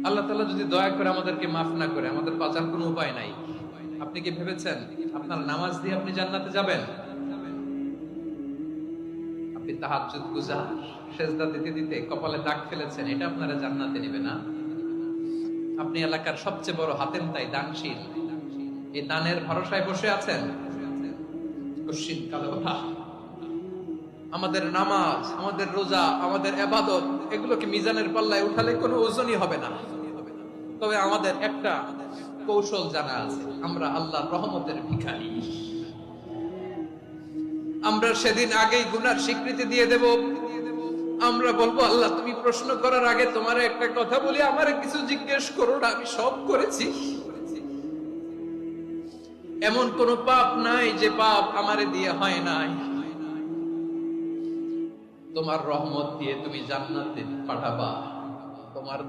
আল্লাহ তাআলা যদি দয়া করে আমাদেরকে মাফ না করে, আমাদের বাঁচার কোনো উপায় নাই। আপনি কি ভেবেছেন আপনার নামাজ দিয়ে আপনি জান্নাতে যাবেন? আপনি তাহাজ্জুদ গুজার, সেজদা দিতে দিতে কপালে দাগ ফেলেছেন, এটা আপনারা জান্নাতে নেবে না। আপনি এলাকার সবচেয়ে বড় হাতেম তাই দানশীল, এই দানের ভরসায় বসে আছেন। কশিন কালো আমাদের নামাজ, আমাদের রোজা, আমাদের ইবাদত, এগুলোকে মিজানের পাল্লায় উঠালে কোনো ওজনই হবে না। তবে আমাদের একটা কৌশল জানা আছে, আমরা আল্লাহর রহমতের ভিখারি। আমরা সেদিন আগেই গুনার স্বীকৃতি দিয়ে দেব। আমরা বলবো, আল্লাহ তুমি প্রশ্ন করার আগে তোমার একটা কথা বলি, আমারে কিছু জিজ্ঞেস করো না, আমি সব করেছি। এমন কোন পাপ নাই যে পাপ আমারে দিয়ে হয় নাই। তোমার রহমত দিয়ে তুমি জান্নাতে পাঠাবা। তোমার